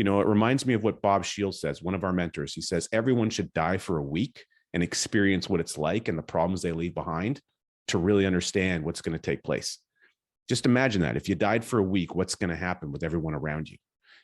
You know, it reminds me of what Bob Shields says, one of our mentors. He says, everyone should die for a week and experience what it's like and the problems they leave behind to really understand what's going to take place. Just imagine that. If you died for a week, what's going to happen with everyone around you?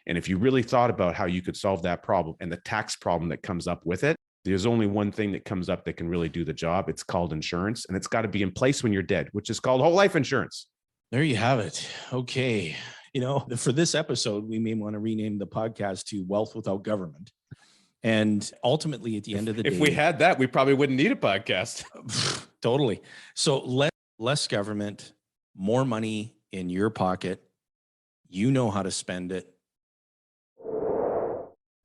And if you really thought about how you could solve that problem and the tax problem that comes up with it, there's only one thing that comes up that can really do the job. It's called insurance, and it's got to be in place when you're dead, which is called whole life insurance. There you have it. Okay. You know, for this episode, we may want to rename the podcast to Wealth Without Government. And ultimately, at the end of the day, if we had that, we probably wouldn't need a podcast. Totally. So less government, more money in your pocket. You know how to spend it.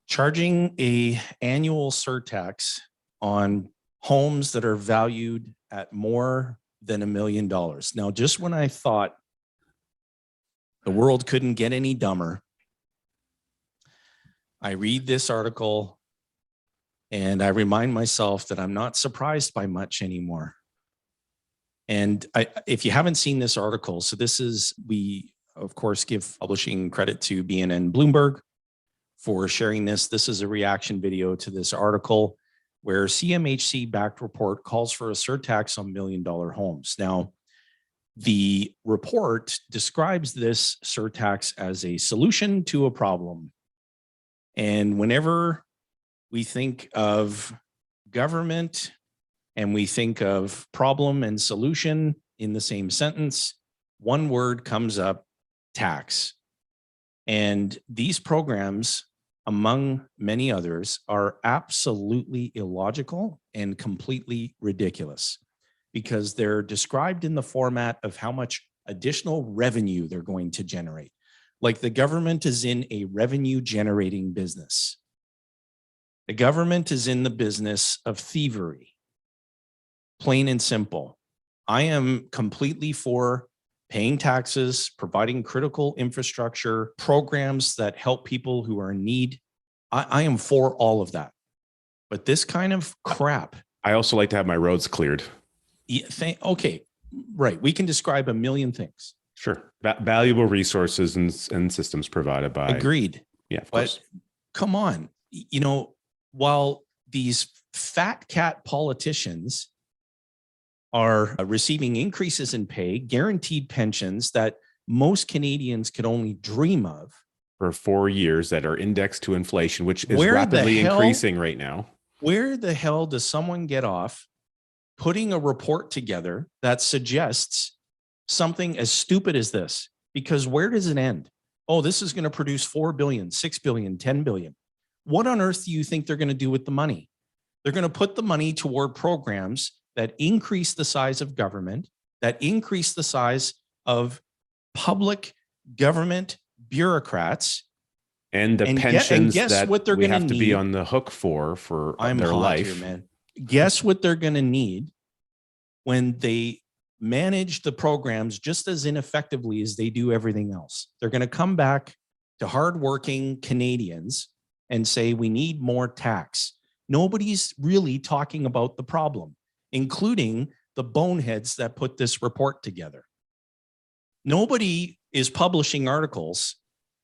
Charging a annual surtax on homes that are valued at more than $1 million. Now, just when I thought the world couldn't get any dumber, I read this article and I remind myself that I'm not surprised by much anymore. And if you haven't seen this article, so we of course give publishing credit to BNN Bloomberg for sharing this. This is a reaction video to this article where CMHC-backed report calls for a surtax on $1 million homes. Now, the report describes this surtax as a solution to a problem. And whenever we think of government and we think of problem and solution in the same sentence, one word comes up: tax. And these programs, among many others, are absolutely illogical and completely ridiculous because they're described in the format of how much additional revenue they're going to generate. Like the government is in a revenue generating business. The government is in the business of thievery, plain and simple. I am completely for paying taxes, providing critical infrastructure, programs that help people who are in need. I am for all of that. But this kind of crap. I also like to have my roads cleared. Yeah, okay, right. We can describe a million things. Sure. Valuable resources and systems provided by. Agreed. Yeah, of course. But come on, you know, while these fat cat politicians are receiving increases in pay, guaranteed pensions that most Canadians could only dream of for 4 years that are indexed to inflation, which is rapidly increasing right now. Where the hell does someone get off putting a report together that suggests something as stupid as this? Because where does it end? Oh, this is going to produce 4 billion, 6 billion, 10 billion. What on earth do you think they're going to do with the money? They're going to put the money toward programs that increase the size of government, that increase the size of public government bureaucrats. And the pensions that we have to be on the hook for their life. Here, man. Guess what they're going to need when they manage the programs just as ineffectively as they do everything else? They're going to come back to hardworking Canadians and say, we need more tax. Nobody's really talking about the problem, including the boneheads that put this report together. Nobody is publishing articles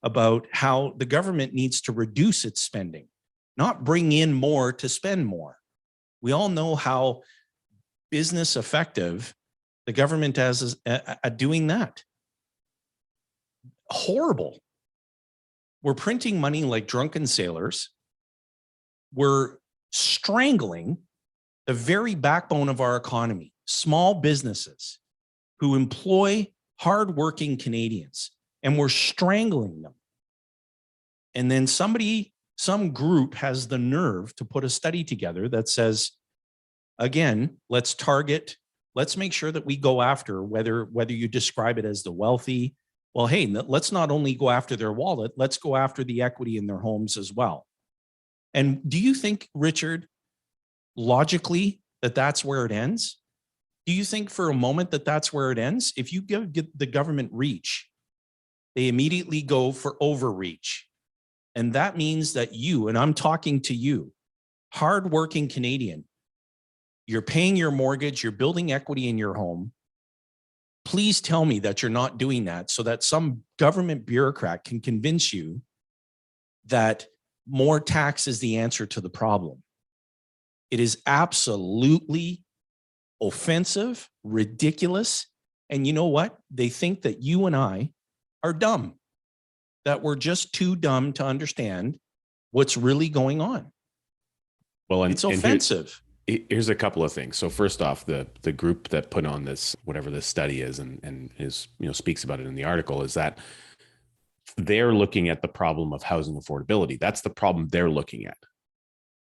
about how the government needs to reduce its spending, not bring in more to spend more. We all know how business effective the government is at doing that. Horrible. We're printing money like drunken sailors. We're strangling the very backbone of our economy, small businesses who employ hardworking Canadians, and we're strangling them. And then some group has the nerve to put a study together that says, again, let's make sure that we go after whether you describe it as the wealthy. Well, hey, let's not only go after their wallet, let's go after the equity in their homes as well. And do you think, Richard, logically, that's where it ends? Do you think for a moment that that's where it ends? If you give the government reach, they immediately go for overreach. And that means that you, and I'm talking to you, hardworking Canadian, you're paying your mortgage, you're building equity in your home. Please tell me that you're not doing that so that some government bureaucrat can convince you that more tax is the answer to the problem. It is absolutely offensive, ridiculous. And you know what? They think that you and I are dumb, that we're just too dumb to understand what's really going on. Well, it's offensive. Here's a couple of things. So first off, the group that put on this, whatever this study is, and is, speaks about it in the article, is that they're looking at the problem of housing affordability. That's the problem they're looking at.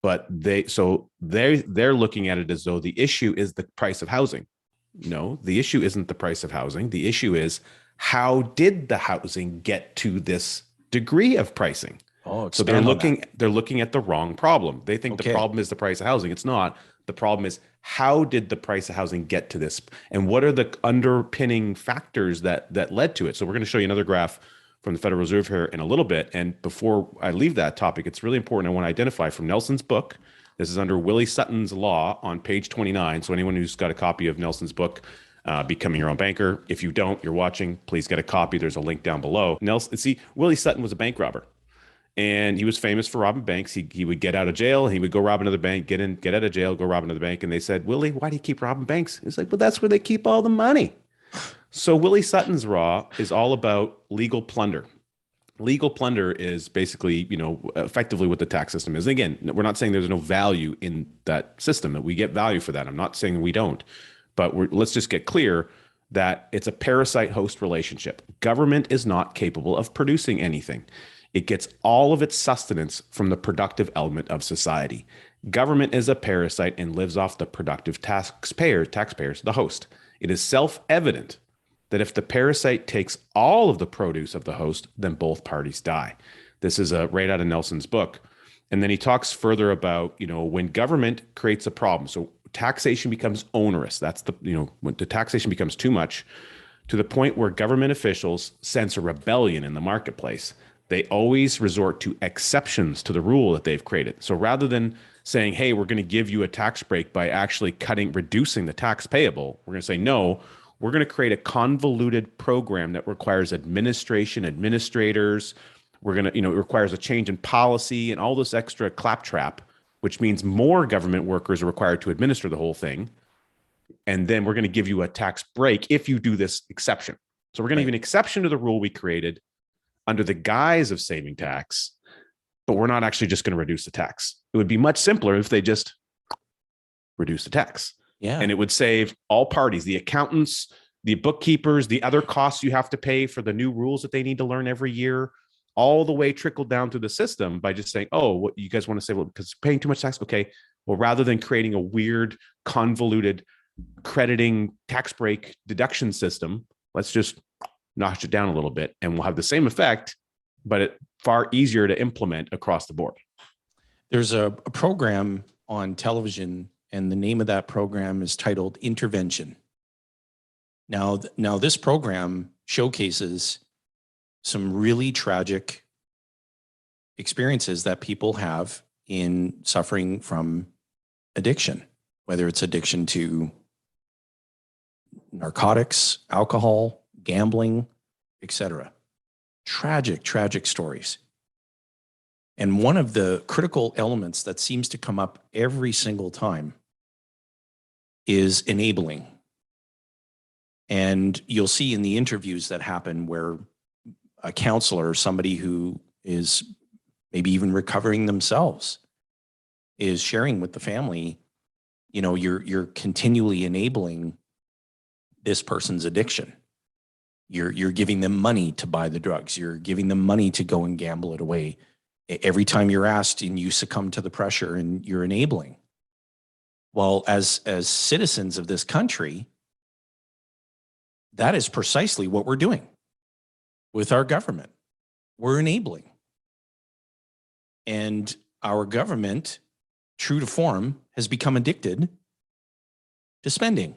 But they're looking at it as though the issue is the price of housing. No, the issue isn't the price of housing. The issue is, how did the housing get to this degree of pricing? Oh, so they're looking at the wrong problem. They think the problem is the price of housing. It's not. The problem is, how did the price of housing get to this? And what are the underpinning factors that led to it? So we're going to show you another graph from the Federal Reserve here in a little bit. And before I leave that topic, it's really important. I want to identify from Nelson's book. This is under Willie Sutton's Law on page 29. So anyone who's got a copy of Nelson's book, Becoming Your Own Banker. If you don't, you're watching, please get a copy. There's a link down below. Willie Sutton was a bank robber. And he was famous for robbing banks. He would get out of jail. He would go rob another bank, get out of jail, go rob another bank. And they said, Willie, why do you keep robbing banks? He's like, well, that's where they keep all the money. So Willie Sutton's Law is all about legal plunder. Legal plunder is basically, effectively what the tax system is. And again, we're not saying there's no value in that system, that we get value for that. I'm not saying we don't, but let's just get clear that it's a parasite-host relationship. Government is not capable of producing anything. It gets all of its sustenance from the productive element of society. Government is a parasite and lives off the productive taxpayers, the host. It is self-evident that if the parasite takes all of the produce of the host, then both parties die. This is right out of Nelson's book. And then he talks further about, when government creates a problem. So taxation becomes onerous. That's when the taxation becomes too much, to the point where government officials sense a rebellion in the marketplace. They always resort to exceptions to the rule that they've created. So rather than saying, hey, we're going to give you a tax break by actually reducing the tax payable, we're going to say, no, we're going to create a convoluted program that requires administrators. We're going to, it requires a change in policy and all this extra claptrap, which means more government workers are required to administer the whole thing. And then we're going to give you a tax break if you do this exception. So we're going to give an exception to the rule we created under the guise of saving tax, but we're not actually just going to reduce the tax. It would be much simpler if they just reduce the tax. Yeah. And it would save all parties, the accountants, the bookkeepers, the other costs you have to pay for the new rules that they need to learn every year, all the way trickled down through the system by just saying, oh, what you guys want to say? Well, because paying too much tax. Okay. Well, rather than creating a weird, convoluted crediting tax break deduction system, let's just notch it down a little bit and we'll have the same effect, but it's far easier to implement across the board. There's a program on television, and the name of that program is titled Intervention. Now this program showcases some really tragic experiences that people have in suffering from addiction, whether it's addiction to narcotics, alcohol, gambling, etc. Tragic stories. And one of the critical elements that seems to come up every single time is enabling. And you'll see in the interviews that happen where a counselor, somebody who is maybe even recovering themselves, is sharing with the family, you're continually enabling this person's addiction. You're giving them money to buy the drugs. You're giving them money to go and gamble it away. Every time you're asked and you succumb to the pressure, and you're enabling. Well, as citizens of this country, that is precisely what we're doing with our government. We're enabling. And our government, true to form, has become addicted to spending.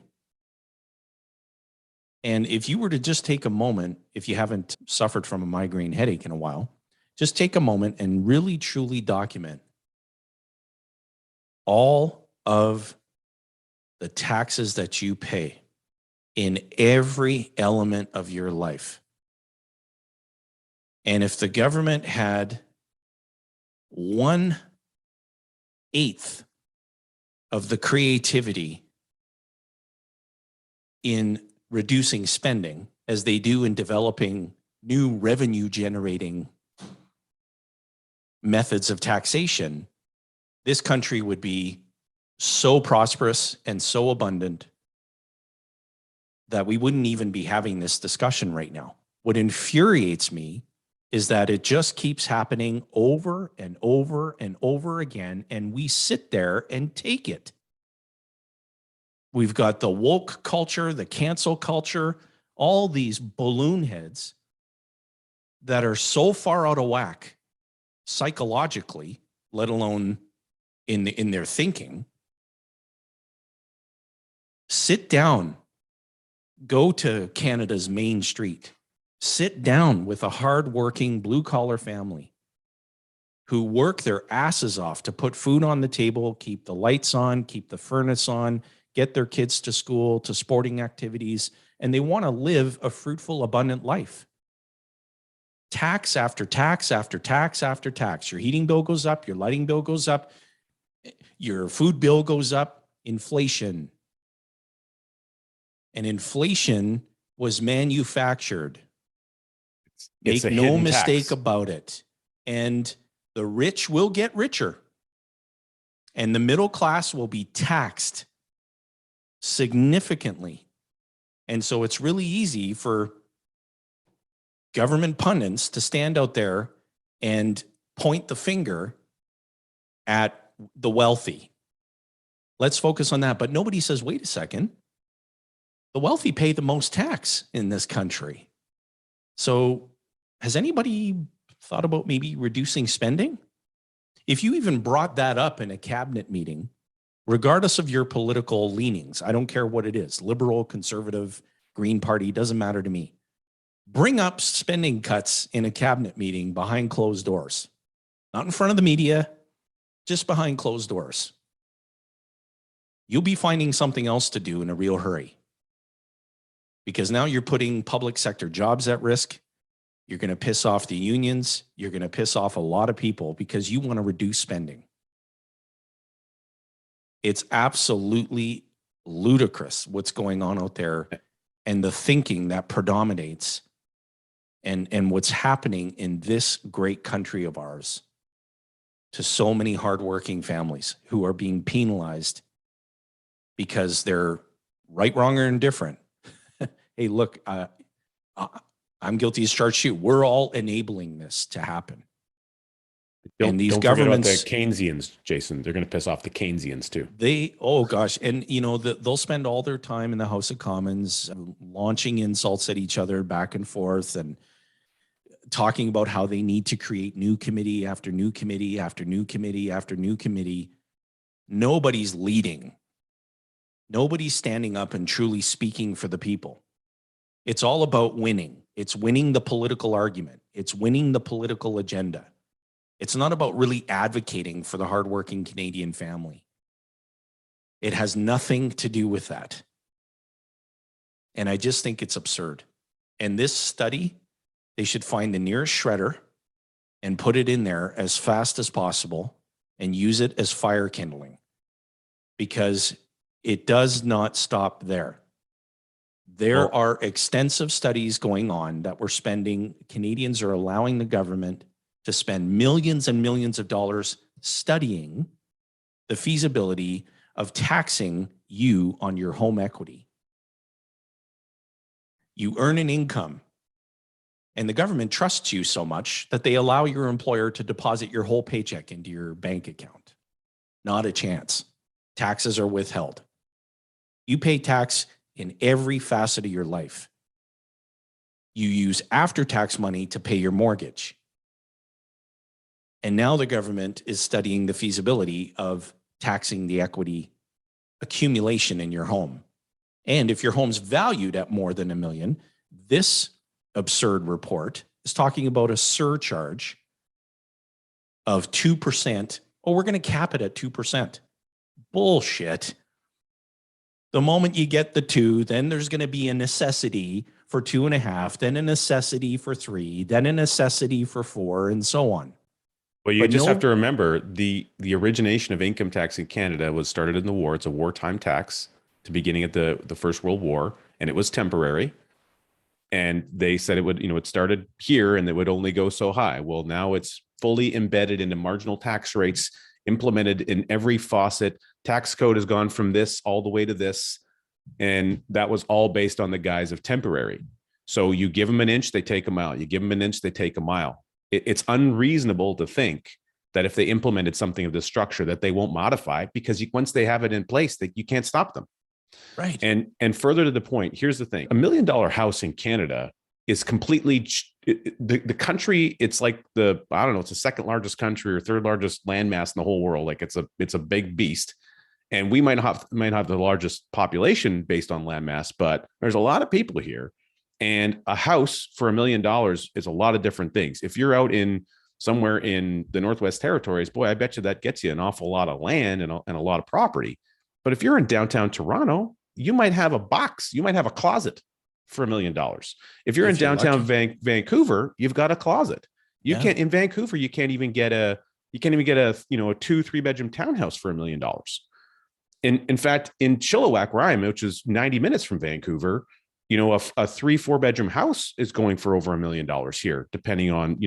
And if you were to just take a moment, if you haven't suffered from a migraine headache in a while, just take a moment and really truly document all of the taxes that you pay in every element of your life. And if the government had 1/8 of the creativity in reducing spending as they do in developing new revenue generating methods of taxation, this country would be so prosperous and so abundant that we wouldn't even be having this discussion right now. What infuriates me is that it just keeps happening over and over and over again, and we sit there and take it. We've got the woke culture, the cancel culture, all these balloon heads that are so far out of whack psychologically, let alone in their thinking. Sit down, go to Canada's Main Street, sit down with a hardworking blue-collar family who work their asses off to put food on the table, keep the lights on, keep the furnace on, get their kids to school, to sporting activities, and they want to live a fruitful, abundant life. Tax after tax after tax after tax. Your heating bill goes up, your lighting bill goes up, your food bill goes up, inflation. And inflation was manufactured. Make no mistake about it. And the rich will get richer. And the middle class will be taxed significantly. And so it's really easy for government pundits to stand out there and point the finger at the wealthy. Let's focus on that. But nobody says, wait a second. The wealthy pay the most tax in this country. So has anybody thought about maybe reducing spending? If you even brought that up in a cabinet meeting, regardless of your political leanings, I don't care what it is, liberal, conservative, Green Party, doesn't matter to me. Bring up spending cuts in a cabinet meeting behind closed doors, not in front of the media, just behind closed doors. You'll be finding something else to do in a real hurry, because now you're putting public sector jobs at risk. You're going to piss off the unions. You're going to piss off a lot of people because you want to reduce spending. It's absolutely ludicrous what's going on out there and the thinking that predominates and what's happening in this great country of ours to so many hardworking families who are being penalized because they're right, wrong, or indifferent. Hey, look, I'm guilty as charged too. We're all enabling this to happen. And these governments, the Keynesians, Jayson, they're going to piss off the Keynesians too. Oh gosh. And you know, they'll spend all their time in the House of Commons launching insults at each other back and forth and talking about how they need to create new committee after new committee after new committee after new committee. Nobody's leading. Nobody's standing up and truly speaking for the people. It's all about winning. It's winning the political argument. It's winning the political agenda. It's not about really advocating for the hardworking Canadian family. It has nothing to do with that. And I just think it's absurd. And this study, they should find the nearest shredder and put it in there as fast as possible and use it as fire kindling, because it does not stop there. There are extensive studies going on that we're spending. Canadians are allowing the government to spend millions and millions of dollars studying the feasibility of taxing you on your home equity. You earn an income, and the government trusts you so much that they allow your employer to deposit your whole paycheck into your bank account. Not a chance. Taxes are withheld. You pay tax in every facet of your life. You use after-tax money to pay your mortgage. And now the government is studying the feasibility of taxing the equity accumulation in your home. And if your home's valued at more than $1 million, this absurd report is talking about a surcharge of 2%. Oh, we're going to cap it at 2%. Bullshit. The moment you get the 2, then there's going to be a necessity for 2.5, then a necessity for 3, then a necessity for 4, and so on. Well, you But just have no, to remember the origination of income tax in Canada was started in the war. It's a wartime tax to beginning at the First World War, and it was temporary. And they said it would, it started here and it would only go so high. Well, now it's fully embedded into marginal tax rates, implemented in every faucet. Tax code has gone from this all the way to this. And that was all based on the guise of temporary. So you give them an inch, they take a mile. You give them an inch, they take a mile. It's unreasonable to think that if they implemented something of this structure that they won't modify, because once they have it in place, you can't stop them. right. And further to the point, here's the thing: $1 million house in Canada is completely the country. It's like I don't know, it's the second largest country or third largest landmass in the whole world. Like it's a big beast. And we might have the largest population based on landmass, but there's a lot of people here. And a house for $1 million is a lot of different things. If you're out in somewhere in the Northwest Territories, boy, I bet you that gets you an awful lot of land and a lot of property. But if you're in downtown Toronto, you might have a box, you might have a closet for $1 million. If you're in downtown Vancouver, you've got a closet. You can't in Vancouver, you can't even get a a 2-3 bedroom townhouse for $1 million. In fact, in Chilliwack, where I am, which is 90 minutes from Vancouver, a 3-4 bedroom house is going for over $1 million here, depending on,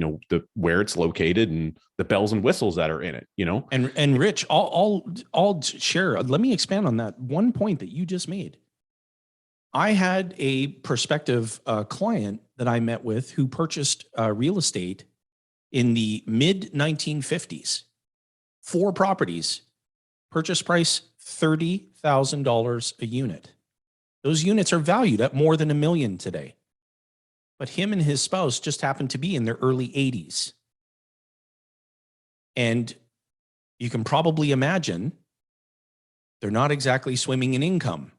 where it's located and the bells and whistles that are in it, And Rich, I'll share. Let me expand on that one point that you just made. I had a prospective client that I met with who purchased real estate in the mid 1950s, 4 properties, purchase price $30,000 a unit. Those units are valued at more than $1 million today. But him and his spouse just happened to be in their early 80s. And you can probably imagine they're not exactly swimming in income.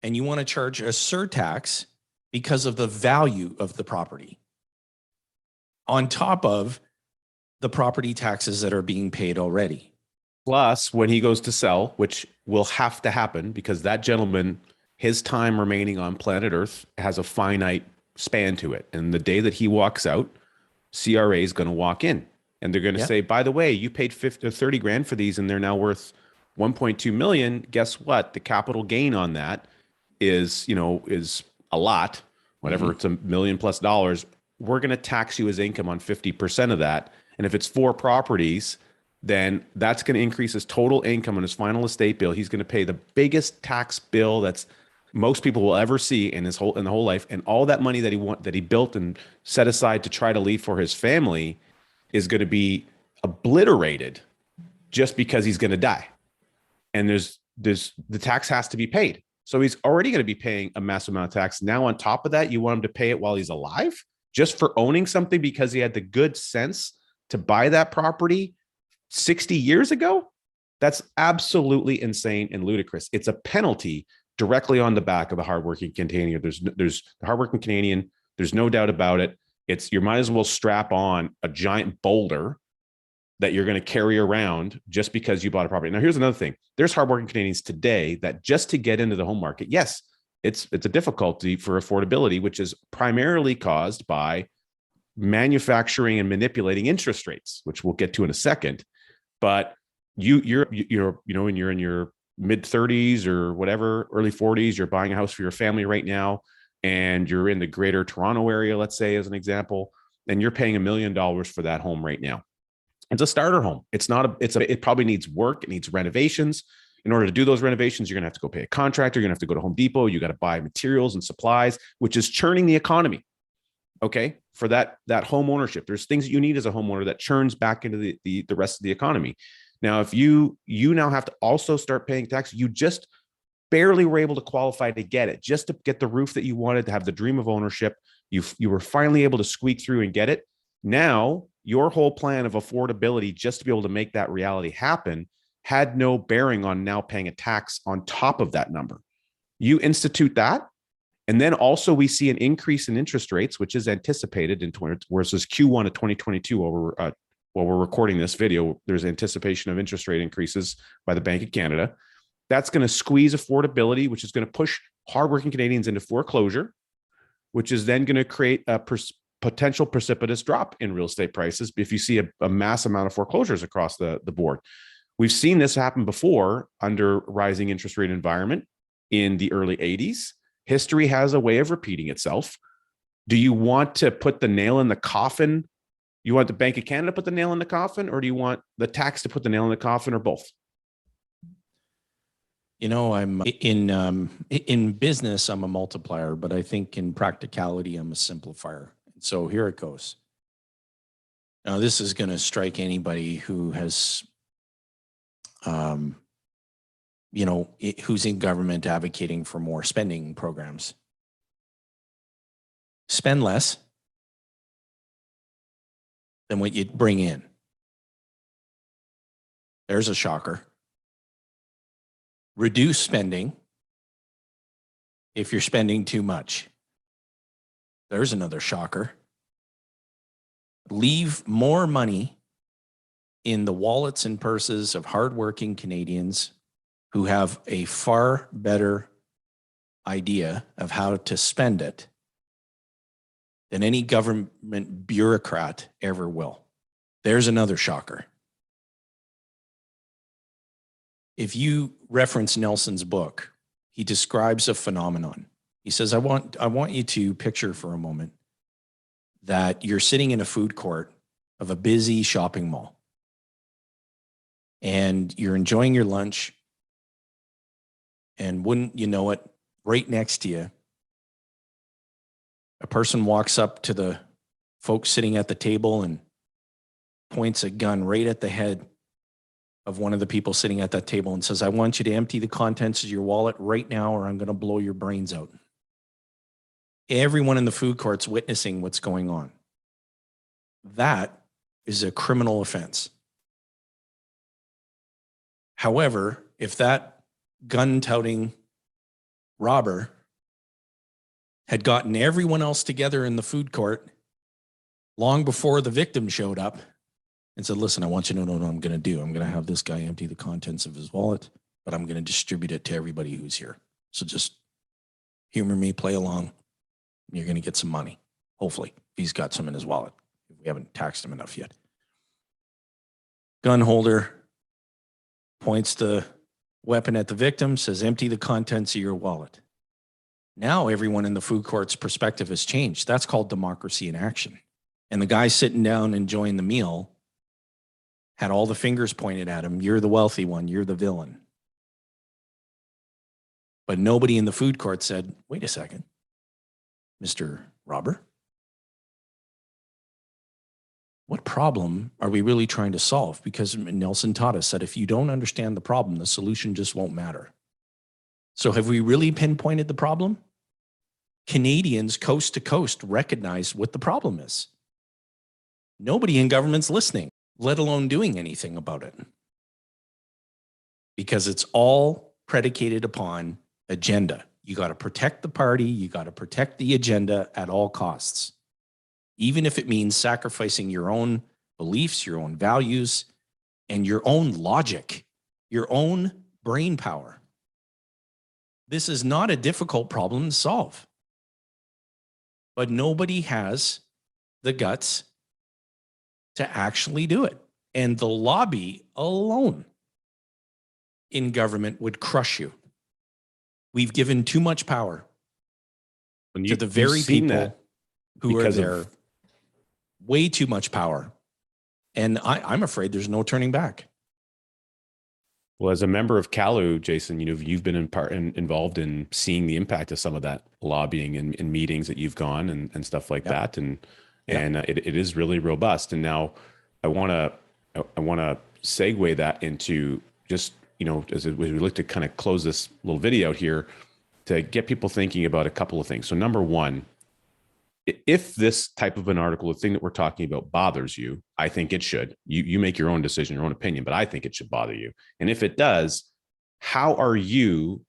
And you want to charge a surtax because of the value of the property, on top of the property taxes that are being paid already. Plus, when he goes to sell, which will have to happen because that gentleman, his time remaining on planet Earth has a finite span to it. And the day that he walks out, CRA is going to walk in and they're going to say, by the way, you paid 50 or 30 grand for these and they're now worth 1.2 million. Guess what? The capital gain on that is a lot, whatever, it's $1 million+ dollars. We're going to tax you as income on 50% of that. And if it's 4 properties, then that's going to increase his total income on his final estate bill. He's going to pay the biggest tax bill that's most people will ever see in the whole life. And all that money that he built and set aside to try to leave for his family is going to be obliterated just because he's going to die. And the tax has to be paid. So he's already going to be paying a massive amount of tax. Now, on top of that, you want him to pay it while he's alive just for owning something because he had the good sense to buy that property 60 years ago? That's absolutely insane and ludicrous. It's a penalty directly on the back of the hardworking Canadian. There's the hardworking Canadian. There's no doubt about it. You might as well strap on a giant boulder that you're going to carry around just because you bought a property. Now, here's another thing. There's hardworking Canadians today that just to get into the home market, yes, it's a difficulty for affordability, which is primarily caused by manufacturing and manipulating interest rates, which we'll get to in a second. But you're when you're in your mid 30s or whatever, early 40s, you're buying a house for your family right now, and you're in the greater Toronto area, let's say, as an example, and you're paying $1 million for that home right now. It's a starter home. It probably needs work. It needs renovations. In order to do those renovations, you're going to have to go pay a contractor. You're going to have to go to Home Depot. You got to buy materials and supplies, which is churning the economy. Okay. For that home ownership, there's things that you need as a homeowner that churns back into the rest of the economy. Now, if you now have to also start paying tax, you just barely were able to qualify to get it, just to get the roof that you wanted, to have the dream of ownership. You were finally able to squeak through and get it. Now, your whole plan of affordability, just to be able to make that reality happen, had no bearing on now paying a tax on top of that number. You institute that. And then also we see an increase in interest rates, which is anticipated versus Q1 of 2022 while we're recording this video. There's anticipation of interest rate increases by the Bank of Canada. That's going to squeeze affordability, which is going to push hardworking Canadians into foreclosure, which is then going to create a potential precipitous drop in real estate prices if you see a mass amount of foreclosures across the board. We've seen this happen before under rising interest rate environment in the early 80s. History has a way of repeating itself. Do you want to put the nail in the coffin? You want the Bank of Canada to put the nail in the coffin, or do you want the tax to put the nail in the coffin, or both? You know, I'm in business, I'm a multiplier, but I think in practicality, I'm a simplifier. So here it goes. Now, this is going to strike anybody who has, who's in government advocating for more spending programs. Spend less than what you bring in. There's a shocker. Reduce spending if you're spending too much. There's another shocker. Leave more money in the wallets and purses of hardworking Canadians who have a far better idea of how to spend it than any government bureaucrat ever will. There's another shocker. If you reference Nelson's book, he describes a phenomenon. He says, I want you to picture for a moment that you're sitting in a food court of a busy shopping mall and you're enjoying your lunch, and wouldn't you know it, right next to you, a person walks up to the folks sitting at the table and points a gun right at the head of one of the people sitting at that table and says, I want you to empty the contents of your wallet right now, or I'm going to blow your brains out. Everyone in the food court's witnessing what's going on. That is a criminal offense. However, if that gun-touting robber had gotten everyone else together in the food court long before the victim showed up and said, listen, I want you to know what I'm going to do. I'm going to have this guy empty the contents of his wallet, but I'm going to distribute it to everybody who's here. So just humor me, play along. You're going to get some money. Hopefully, he's got some in his wallet. We haven't taxed him enough yet. Gun holder points the weapon at the victim, says, empty the contents of your wallet. Now everyone in the food court's perspective has changed. That's called democracy in action. And the guy sitting down enjoying the meal had all the fingers pointed at him. You're the wealthy one. You're the villain. But nobody in the food court said, wait a second, Mr. Robber, what problem are we really trying to solve? Because Nelson taught us that if you don't understand the problem, the solution just won't matter. So have we really pinpointed the problem? Canadians coast to coast recognize what the problem is. Nobody in government's listening, let alone doing anything about it. Because it's all predicated upon agenda. You got to protect the party. You got to protect the agenda at all costs. Even if it means sacrificing your own beliefs, your own values, and your own logic, your own brain power. This is not a difficult problem to solve. But nobody has the guts to actually do it. And the lobby alone in government would crush you. We've given too much power to the very people who are there. Way too much power. And I'm afraid there's no turning back. Well, as a member of CALU, Jayson, you've been involved in seeing the impact of some of that lobbying in meetings that you've gone and stuff like that. And it is really robust. And now I want to segue that into just, as we look to kind of close this little video out here, to get people thinking about a couple of things. So number one, if this type of an article, the thing that we're talking about, bothers you, I think it should. You make your own decision, your own opinion, but I think it should bother you. And if it does, how are you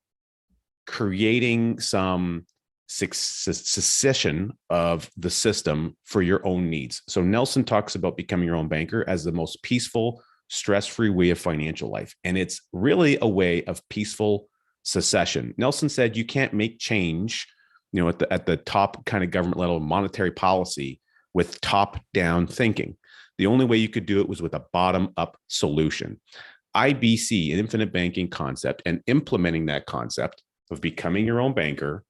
creating some secession of the system for your own needs? So Nelson talks about becoming your own banker as the most peaceful, stress-free way of financial life. And it's really a way of peaceful secession. Nelson said you can't make change at the top kind of government level monetary policy with top-down thinking. The only way you could do it was with a bottom-up solution. IBC, an infinite banking concept, and implementing that concept of becoming your own banker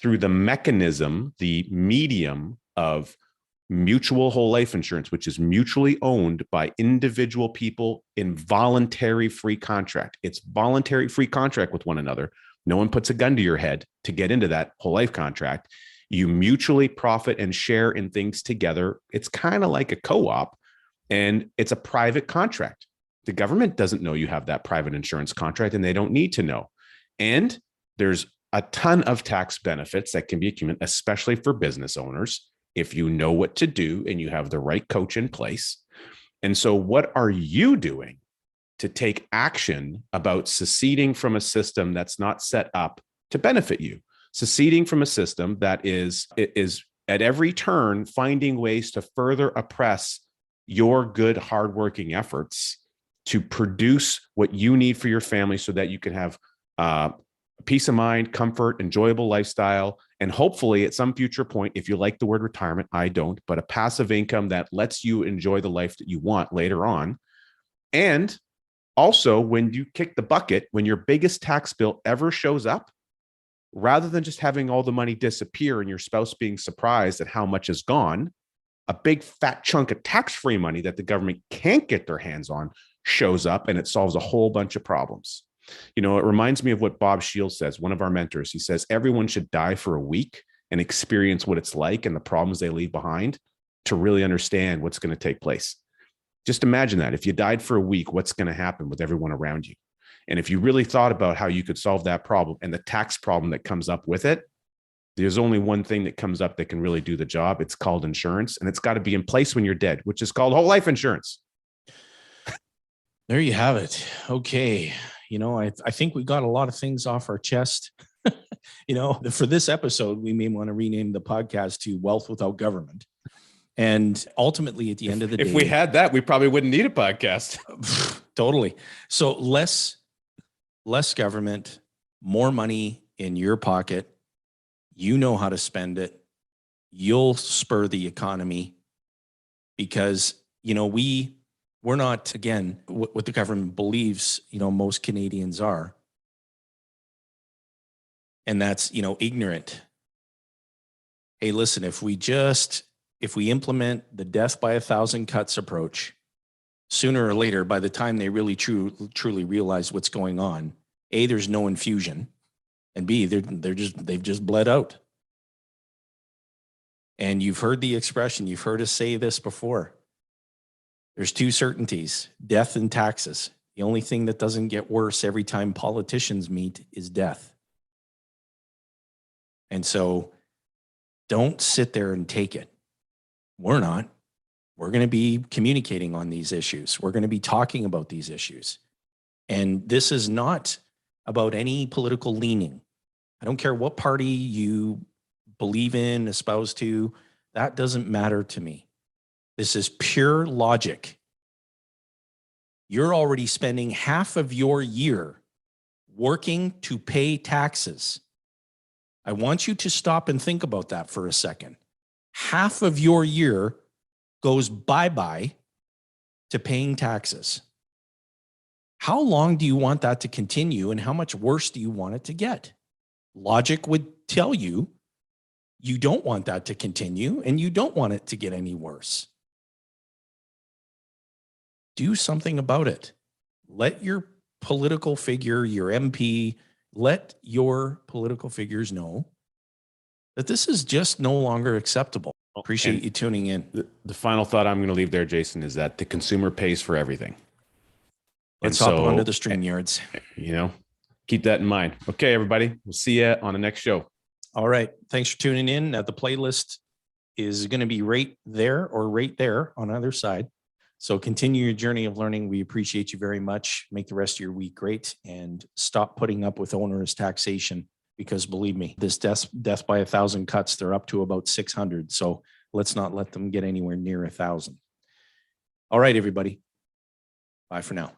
through the mechanism, the medium of mutual whole life insurance, which is mutually owned by individual people in voluntary free contract. It's voluntary free contract with one another. No one puts a gun to your head to get into that whole life contract. You mutually profit and share in things together. It's kind of like a co-op, and it's a private contract. The government doesn't know you have that private insurance contract, and they don't need to know. And there's a ton of tax benefits that can be accumulated, especially for business owners, if you know what to do and you have the right coach in place. And so what are you doing to take action about seceding from a system that's not set up to benefit you? Seceding from a system that is at every turn finding ways to further oppress your good, hardworking efforts to produce what you need for your family so that you can have peace of mind, comfort, enjoyable lifestyle, and hopefully at some future point, if you like the word retirement, I don't, but a passive income that lets you enjoy the life that you want later on. And also, when you kick the bucket, when your biggest tax bill ever shows up, rather than just having all the money disappear and your spouse being surprised at how much is gone, a big fat chunk of tax-free money that the government can't get their hands on shows up, and it solves a whole bunch of problems. You know, it reminds me of what Bob Shields says, one of our mentors. He says, everyone should die for a week and experience what it's like and the problems they leave behind to really understand what's going to take place. Just imagine that. If you died for a week, what's going to happen with everyone around you? And if you really thought about how you could solve that problem and the tax problem that comes up with it, there's only one thing that comes up that can really do the job. It's called insurance, and it's got to be in place when you're dead, which is called whole life insurance. There you have it. Okay. You know, I think we got a lot of things off our chest. You know, for this episode, we may want to rename the podcast to Wealth Without Government. And ultimately, at the end of the day, if we had that, we probably wouldn't need a podcast. Totally. So less government, more money in your pocket. You know how to spend it. You'll spur the economy because, you know, we're not, again, what the government believes, you know, most Canadians are. And that's, you know, ignorant. Hey, listen, if we implement the death by 1,000 cuts approach, sooner or later, by the time they really truly realize what's going on, A, there's no infusion, and B, they've just bled out. And you've heard the expression, you've heard us say this before. There's two certainties, death and taxes. The only thing that doesn't get worse every time politicians meet is death. And so don't sit there and take it. We're not. We're going to be communicating on these issues. We're going to be talking about these issues. And this is not about any political leaning. I don't care what party you believe in, espouse to. That doesn't matter to me. This is pure logic. You're already spending half of your year working to pay taxes. I want you to stop and think about that for a second. Half of your year goes bye-bye to paying taxes. How long do you want that to continue, and how much worse do you want it to get? Logic would tell you you don't want that to continue, and you don't want it to get any worse. Do something about it. Let your political figure, your MP, let your political figures know that this is just no longer acceptable. Appreciate you tuning in. The final thought I'm going to leave there, Jayson, is that the consumer pays for everything. Let's hop onto the StreamYards. You know, keep that in mind. Okay, everybody. We'll see you on the next show. All right. Thanks for tuning in. The playlist is going to be right there or right there on either side. So continue your journey of learning. We appreciate you very much. Make the rest of your week great, and stop putting up with onerous taxation, because believe me, this death by 1,000 cuts, they're up to about 600. So let's not let them get anywhere near 1,000. All right, everybody. Bye for now.